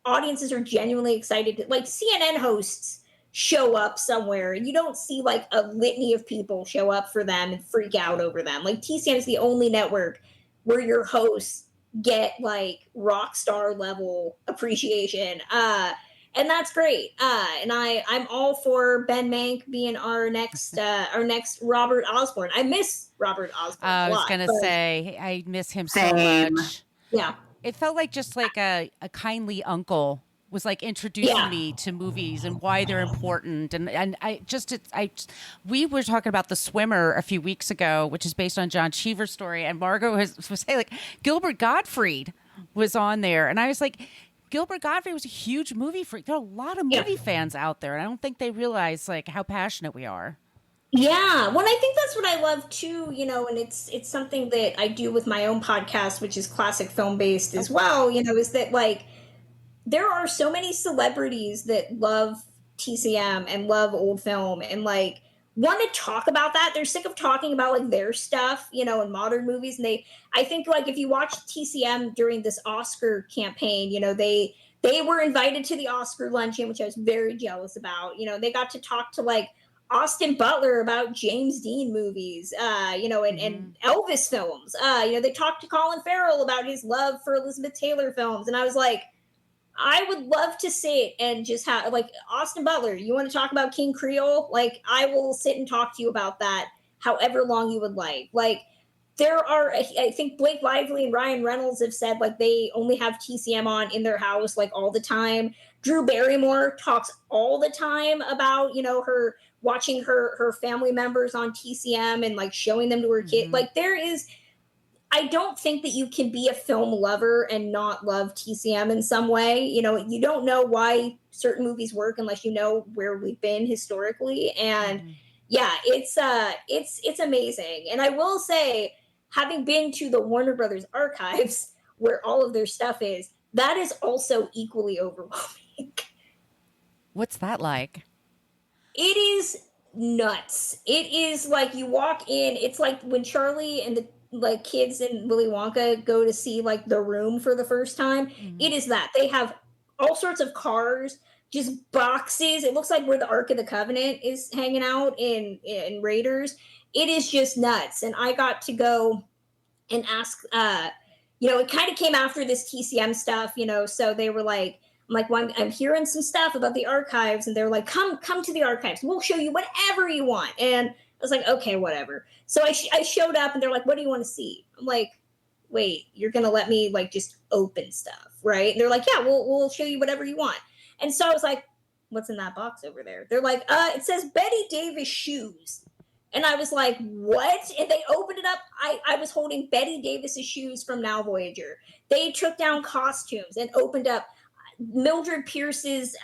audiences are genuinely excited. Like CNN hosts show up somewhere and you don't see like a litany of people show up for them and freak out over them. Like TCM is the only network where your hosts get like rock star level appreciation. And that's great. And I'm all for Ben Mank being our next Robert Osborne. I miss Robert Osborne. I was gonna say I miss him so Same. much. Yeah. It felt like just like a kindly uncle was like introducing me to movies and why they're important. And we were talking about The Swimmer a few weeks ago, which is based on John Cheever's story. And Margot was saying like Gilbert Gottfried was on there. And I was like, Gilbert Gottfried was a huge movie freak. There are a lot of movie fans out there. And I don't think they realize like how passionate we are. Yeah, well, I think that's what I love too, and it's something that I do with my own podcast, which is classic film based as well, is that like there are so many celebrities that love TCM and love old film and like want to talk about that. They're sick of talking about like their stuff, in modern movies. And I think like if you watch TCM during this Oscar campaign, they were invited to the Oscar luncheon, which I was very jealous about. They got to talk to like Austin Butler about James Dean movies, and Elvis films. They talked to Colin Farrell about his love for Elizabeth Taylor films. And I was like, I would love to sit and just have like Austin Butler. You want to talk about King Creole? Like I will sit and talk to you about that however long you would like. Like there are, I think Blake Lively and Ryan Reynolds have said like they only have TCM on in their house like all the time. Drew Barrymore talks all the time about, her watching her family members on TCM and like showing them to her kid. Like I don't think that you can be a film lover and not love TCM in some way. You don't know why certain movies work unless you know where we've been historically. And it's amazing. And I will say, having been to the Warner Brothers archives where all of their stuff is, that is also equally overwhelming. What's that like? It is nuts. It is like you walk in, it's like when Charlie and the like kids in Willy Wonka go to see like The Room for the first time. It is that. They have all sorts of cars, just boxes. It looks like where the Ark of the Covenant is hanging out in Raiders. It is just nuts. And I got to go and ask, it kind of came after this TCM stuff, so they were like, I'm like, well, I'm hearing some stuff about the archives, and they're like, come to the archives. We'll show you whatever you want. And I was like, okay, whatever. So I showed up, and they're like, what do you want to see? I'm like, wait, you're going to let me like just open stuff, right? And they're like, yeah, we'll show you whatever you want. And so I was like, what's in that box over there? They're like, it says Betty Davis shoes. And I was like, what? And they opened it up. I was holding Betty Davis's shoes from Now Voyager. They took down costumes and opened up Mildred Pierce's,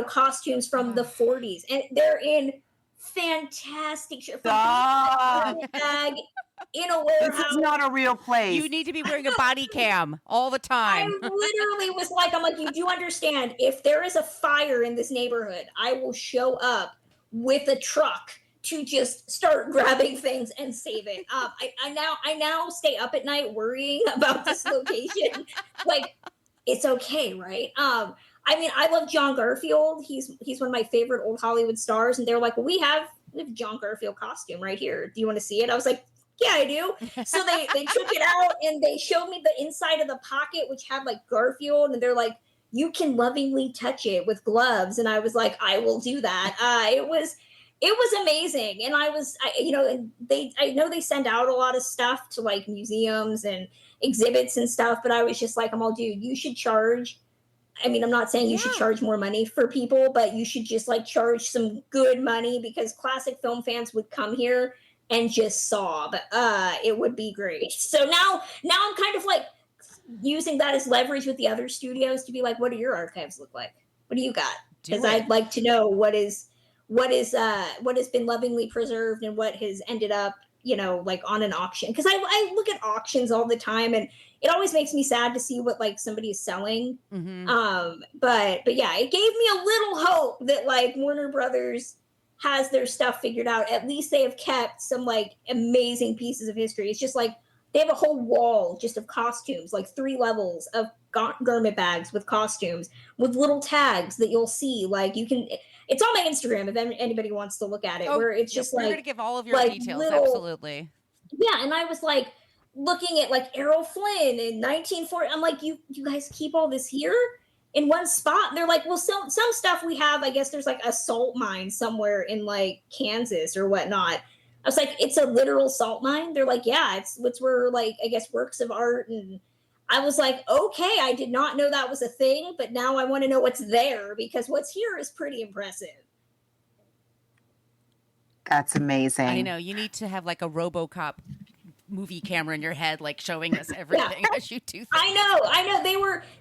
costumes from the 40s. And they're in fantastic shape. Stop. Bag in a This warehouse. is not a real place. You need to be wearing a body cam all the I time. literally was like, I'm like, you do understand, if there is a fire in this neighborhood, I will show up with a truck to just start grabbing things and save it. I now stay up at night worrying about this location. Like, it's okay, right? I mean, I love John Garfield. He's one of my favorite old Hollywood stars, and they're like, well, we have John Garfield costume right here. Do you want to see it? I was like, yeah, I do. So they took it out and they showed me the inside of the pocket, which had like Garfield, and they're like, you can lovingly touch it with gloves. And I was like, I will do that. It was amazing. And I know they send out a lot of stuff to like museums and exhibits and stuff, but I was just like, I'm all, dude, you should charge. I mean, I'm not saying you should charge more money for people, but you should just like charge some good money, because classic film fans would come here and just sob. It would be great. So now I'm kind of like using that as leverage with the other studios to be like, what do your archives look like? What do you got? Because I'd like to know what has been lovingly preserved and what has ended up, like on an auction. Because I look at auctions all the time, and it always makes me sad to see what like somebody is selling. Mm-hmm. But yeah, it gave me a little hope that like Warner Brothers has their stuff figured out. At least they have kept some like amazing pieces of history. It's just like they have a whole wall just of costumes, like 3 levels of garment bags with costumes with little tags that you'll see. Like it's on my Instagram if anybody wants to look at it, where it's just we're like, gonna give all of your like details. Absolutely. Yeah. And I was like looking at like Errol Flynn in 1940. I'm like, you guys keep all this here in one spot? And they're like, well, some stuff we have, I guess there's like a salt mine somewhere in like Kansas or whatnot. I was like, it's a literal salt mine? They're like, yeah, it's where like, I guess, works of art. And I was like, okay, I did not know that was a thing, but now I want to know what's there, because what's here is pretty impressive. That's amazing. I know. You need to have like a RoboCop movie camera in your head, like showing us everything as you do things. I know.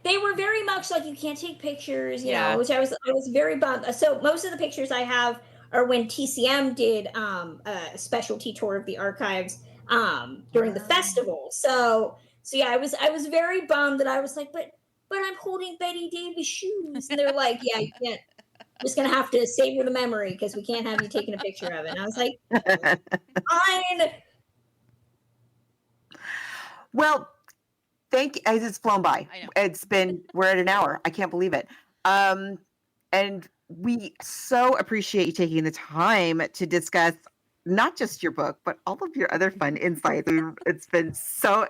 They were very much like, you can't take pictures, you know, which I was very bummed. So most of the pictures I have are when TCM did a specialty tour of the archives during the festival. So yeah, I was very bummed that I was like, but I'm holding Betty Davis shoes, and they're like, yeah, you can't. I'm just gonna have to savor the memory because we can't have you taking a picture of it. And I was like, fine. Well, thank you. It's flown by. I know. We're at an hour. I can't believe it. And we so appreciate you taking the time to not just your book, but all of your other fun insights. It's been so,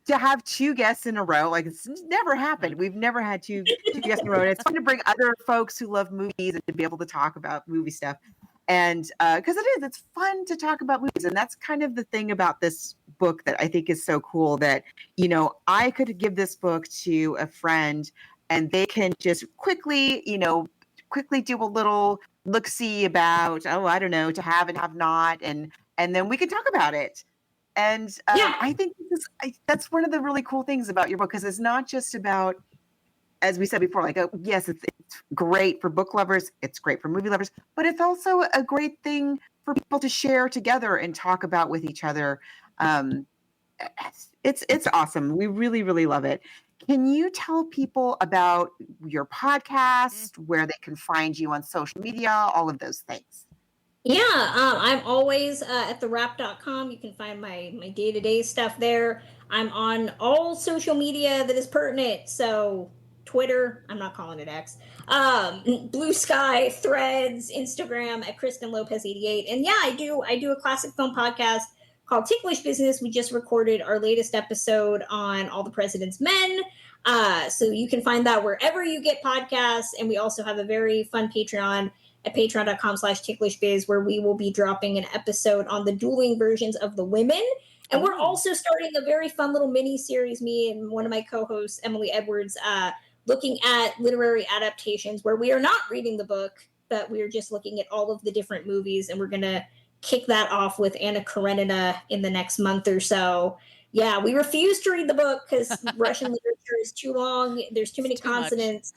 to have 2 guests in a row, like it's never happened. We've never had two guests in a row. And it's fun to bring other folks who love movies and to be able to talk about movie stuff. And because it's fun to talk about movies. And that's kind of the thing about this book that I think is so cool, that, I could give this book to a friend and they can just quickly do a little look-see about, I don't know, to have and have not. And then we can talk about it. And I think that's one of the really cool things about your book, because it's not just about, as we said before, like, yes, it's great for book lovers, it's great for movie lovers, but it's also a great thing for people to share together and talk about with each other. It's awesome. We really, really love it. Can you tell people about your podcast, where they can find you on social media, all of those things? Yeah, I'm always at thewrap.com. You can find my day-to-day stuff there. I'm on all social media that is pertinent. So Twitter, I'm not calling it X, Blue Sky, Threads, Instagram at Kristen Lopez 88. And yeah, I do a classic film podcast called Ticklish Business. We just recorded our latest episode on All the President's Men. So you can find that wherever you get podcasts. And we also have a very fun Patreon at patreon.com/ticklishbiz, where we will be dropping an episode on the dueling versions of The Women. And we're also starting a very fun little mini series, me and one of my co-hosts, Emily Edwards, looking at literary adaptations where we are not reading the book but we're just looking at all of the different movies, and we're going to kick that off with Anna Karenina in the next month or so. Yeah, we refuse to read the book because Russian literature is too long. There's too many consonants.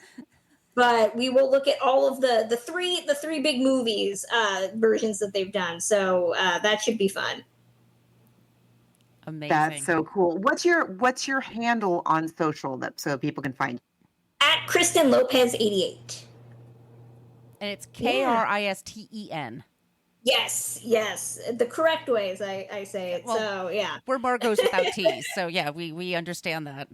But we will look at all of the three big movies versions that they've done. So that should be fun. Amazing. That's so cool. What's your handle on social so people can find you? At Kristen Lopez 88. And it's Kristen. Yes, the correct way, as I say it. Well, so yeah, we're Margot's without T's, so yeah, we understand that.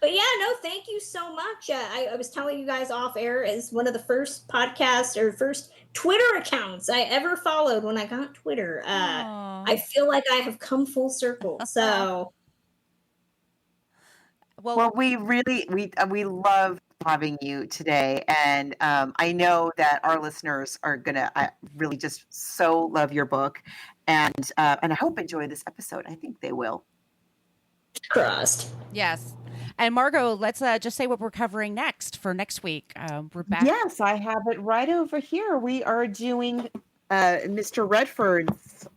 But yeah, no, thank you so much. I was telling you guys off air, as one of the first podcasts or first Twitter accounts I ever followed when I got Twitter. I feel like I have come full circle. So, well, we love having you today, and I know that our listeners are gonna really just so love your book, and I hope enjoy this episode. I think they will. Crossed. Yes. And Margot, let's just say what we're covering next for next week. We're back. Yes, I have it right over here. We are doing Mr. Redford's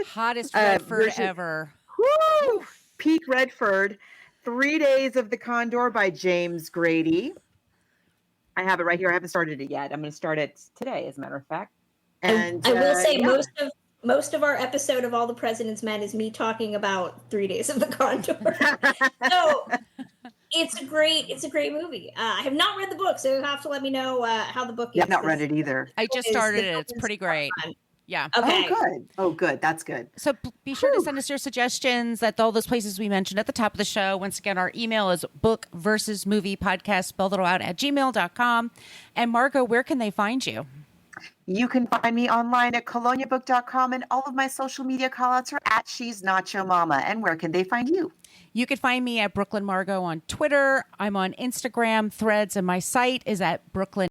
hottest Redford version. ever. Woo! Peak Redford, 3 Days of the Condor by James Grady. I have it right here. I haven't started it yet. I'm going to start it today, as a matter of fact. And I will say most of our episode of All the President's Men is me talking about 3 Days of the Condor. So it's a great movie. I have not read the book, so you have to let me know how the book is. I've not read it either. I just started it. It's pretty great. Yeah. Okay. Oh, good. That's good. So be sure to send us your suggestions at all those places we mentioned at the top of the show. Once again, our email is bookversusmoviepodcast, spelled it out, @gmail.com. And Margot, where can they find you? You can find me online at coloniabook.com, and all of my social media callouts are at She's Nacho Mama. And where can they find you? You can find me at Brooklyn Margot on Twitter. I'm on Instagram, Threads, and my site is at Brooklyn